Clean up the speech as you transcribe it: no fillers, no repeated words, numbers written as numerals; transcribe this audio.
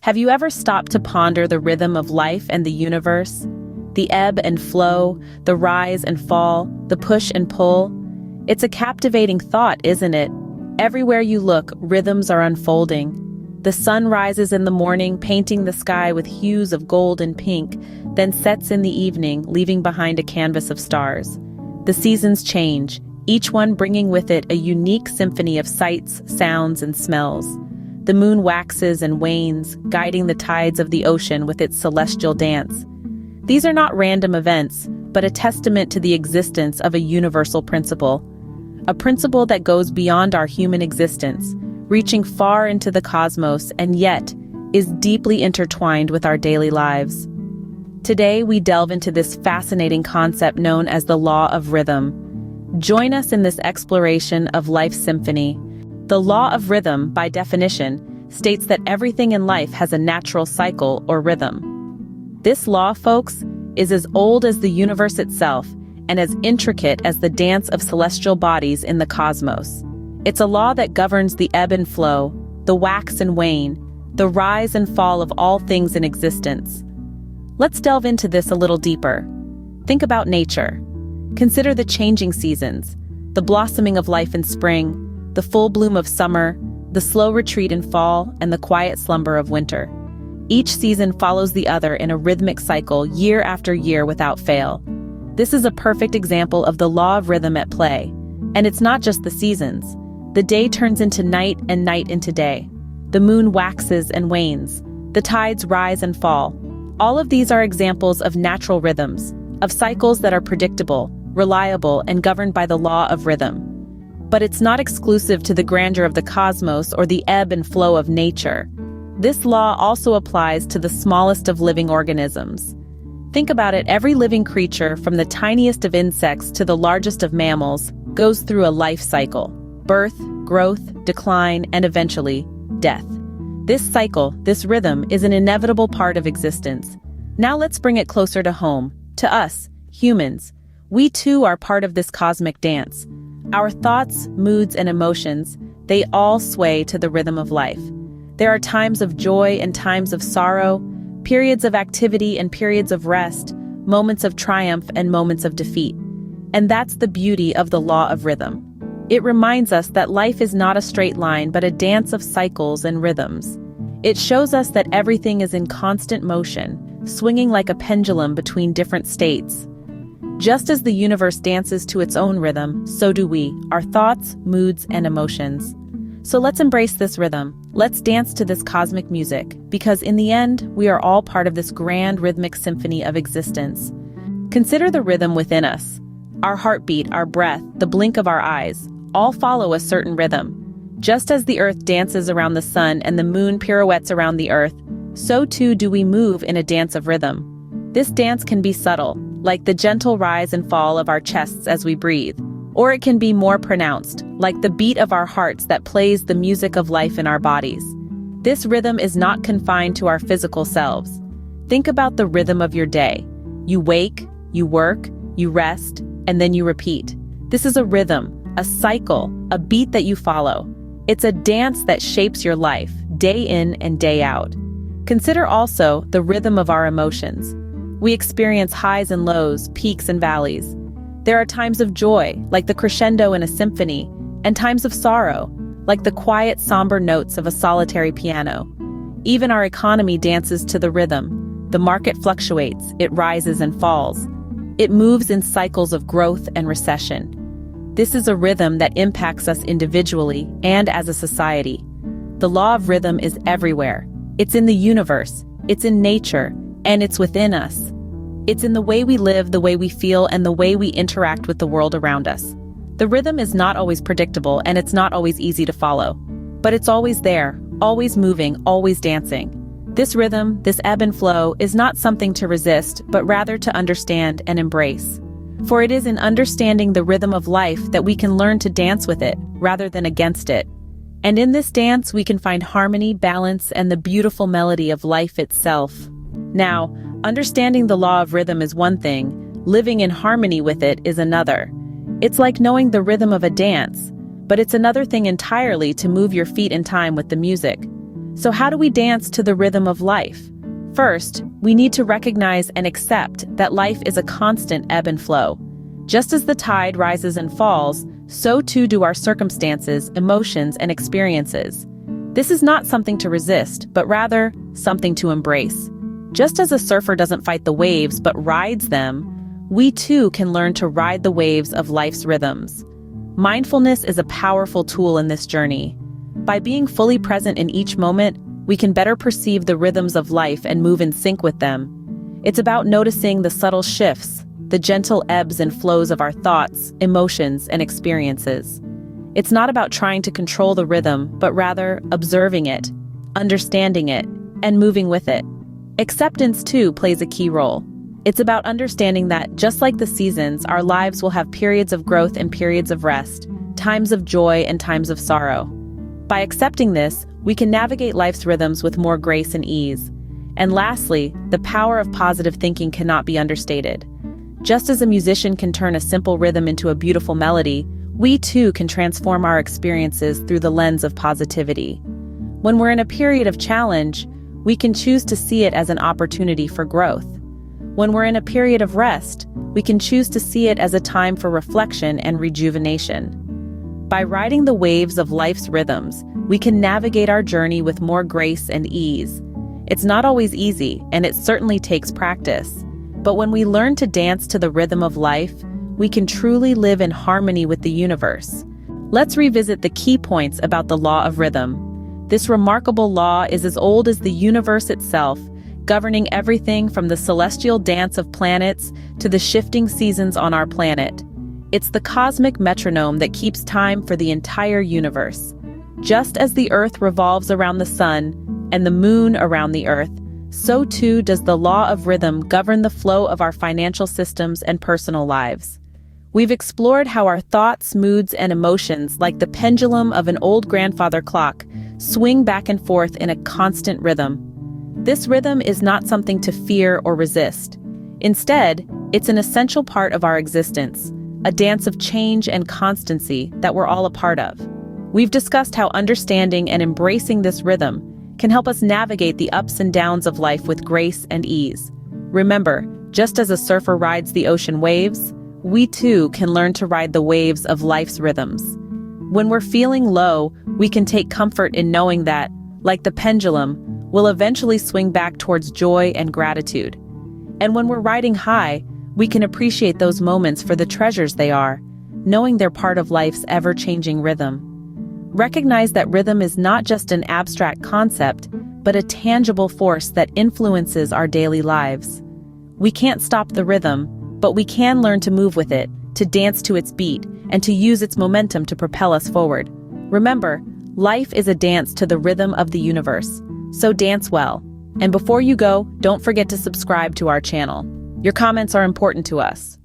Have you ever stopped to ponder the rhythm of life and the universe? The ebb and flow, the rise and fall, the push and pull? It's a captivating thought, isn't it? Everywhere you look, rhythms are unfolding. The sun rises in the morning, painting the sky with hues of gold and pink, then sets in the evening, leaving behind a canvas of stars. The seasons change, each one bringing with it a unique symphony of sights, sounds, and smells. The moon waxes and wanes, guiding the tides of the ocean with its celestial dance. These are not random events, but a testament to the existence of a universal principle. A principle that goes beyond our human existence, reaching far into the cosmos and yet is deeply intertwined with our daily lives. Today, we delve into this fascinating concept known as the law of rhythm. Join us in this exploration of life's symphony. The law of rhythm, by definition, states that everything in life has a natural cycle or rhythm. This law, folks, is as old as the universe itself and as intricate as the dance of celestial bodies in the cosmos. It's a law that governs the ebb and flow, the wax and wane, the rise and fall of all things in existence. Let's delve into this a little deeper. Think about nature. Consider the changing seasons, the blossoming of life in spring, the full bloom of summer, the slow retreat in fall, and the quiet slumber of winter. Each season follows the other in a rhythmic cycle year after year without fail. This is a perfect example of the law of rhythm at play. And it's not just the seasons. The day turns into night and night into day. The moon waxes and wanes. The tides rise and fall. All of these are examples of natural rhythms, of cycles that are predictable, reliable, and governed by the law of rhythm. But it's not exclusive to the grandeur of the cosmos or the ebb and flow of nature. This law also applies to the smallest of living organisms. Think about it, every living creature, from the tiniest of insects to the largest of mammals, goes through a life cycle: birth, growth, decline, and eventually, death. This cycle, this rhythm, is an inevitable part of existence. Now let's bring it closer to home, to us, humans. We too are part of this cosmic dance. Our thoughts, moods, and emotions, they all sway to the rhythm of life. There are times of joy and times of sorrow, periods of activity and periods of rest, moments of triumph and moments of defeat. And that's the beauty of the law of rhythm. It reminds us that life is not a straight line but a dance of cycles and rhythms. It shows us that everything is in constant motion, swinging like a pendulum between different states. Just as the universe dances to its own rhythm, so do we, our thoughts, moods, and emotions. So let's embrace this rhythm. Let's dance to this cosmic music, because in the end, we are all part of this grand rhythmic symphony of existence. Consider the rhythm within us. Our heartbeat, our breath, the blink of our eyes, all follow a certain rhythm. Just as the earth dances around the sun and the moon pirouettes around the earth, so too do we move in a dance of rhythm. This dance can be subtle, like the gentle rise and fall of our chests as we breathe, or it can be more pronounced, like the beat of our hearts that plays the music of life in our bodies. This rhythm is not confined to our physical selves. Think about the rhythm of your day. You wake, you work, you rest, and then you repeat. This is a rhythm, a cycle, a beat that you follow. It's a dance that shapes your life, day in and day out. Consider also the rhythm of our emotions. We experience highs and lows, peaks and valleys. There are times of joy, like the crescendo in a symphony, and times of sorrow, like the quiet, somber notes of a solitary piano. Even our economy dances to the rhythm. The market fluctuates, it rises and falls. It moves in cycles of growth and recession. This is a rhythm that impacts us individually and as a society. The law of rhythm is everywhere. It's in the universe, it's in nature, and it's within us. It's in the way we live, the way we feel, and the way we interact with the world around us. The rhythm is not always predictable, and it's not always easy to follow. But it's always there, always moving, always dancing. This rhythm, this ebb and flow, is not something to resist, but rather to understand and embrace. For it is in understanding the rhythm of life that we can learn to dance with it, rather than against it. And in this dance, we can find harmony, balance, and the beautiful melody of life itself. Now, understanding the law of rhythm is one thing, living in harmony with it is another. It's like knowing the rhythm of a dance, but it's another thing entirely to move your feet in time with the music. So how do we dance to the rhythm of life? First, we need to recognize and accept that life is a constant ebb and flow. Just as the tide rises and falls, so too do our circumstances, emotions, and experiences. This is not something to resist, but rather something to embrace. Just as a surfer doesn't fight the waves but rides them, we too can learn to ride the waves of life's rhythms. Mindfulness is a powerful tool in this journey. By being fully present in each moment, we can better perceive the rhythms of life and move in sync with them. It's about noticing the subtle shifts, the gentle ebbs and flows of our thoughts, emotions, and experiences. It's not about trying to control the rhythm, but rather observing it, understanding it, and moving with it. Acceptance, too, plays a key role. It's about understanding that, just like the seasons, our lives will have periods of growth and periods of rest, times of joy and times of sorrow. By accepting this, we can navigate life's rhythms with more grace and ease. And lastly, the power of positive thinking cannot be understated. Just as a musician can turn a simple rhythm into a beautiful melody, we too can transform our experiences through the lens of positivity. When we're in a period of challenge, we can choose to see it as an opportunity for growth. When we're in a period of rest, we can choose to see it as a time for reflection and rejuvenation. By riding the waves of life's rhythms, we can navigate our journey with more grace and ease. It's not always easy, and it certainly takes practice. But when we learn to dance to the rhythm of life, we can truly live in harmony with the universe. Let's revisit the key points about the law of rhythm. This remarkable law is as old as the universe itself, governing everything from the celestial dance of planets to the shifting seasons on our planet. It's the cosmic metronome that keeps time for the entire universe. Just as the Earth revolves around the sun and the moon around the Earth, so too does the law of rhythm govern the flow of our financial systems and personal lives. We've explored how our thoughts, moods, and emotions, like the pendulum of an old grandfather clock, swing back and forth in a constant rhythm. This rhythm is not something to fear or resist. Instead, it's an essential part of our existence, a dance of change and constancy that we're all a part of. We've discussed how understanding and embracing this rhythm can help us navigate the ups and downs of life with grace and ease. Remember, just as a surfer rides the ocean waves, we too can learn to ride the waves of life's rhythms. When we're feeling low, we can take comfort in knowing that, like the pendulum, we'll eventually swing back towards joy and gratitude. And when we're riding high, we can appreciate those moments for the treasures they are, knowing they're part of life's ever-changing rhythm. Recognize that rhythm is not just an abstract concept, but a tangible force that influences our daily lives. We can't stop the rhythm, but we can learn to move with it, to dance to its beat, and to use its momentum to propel us forward. Remember, life is a dance to the rhythm of the universe, so dance well. And before you go, don't forget to subscribe to our channel. Your comments are important to us.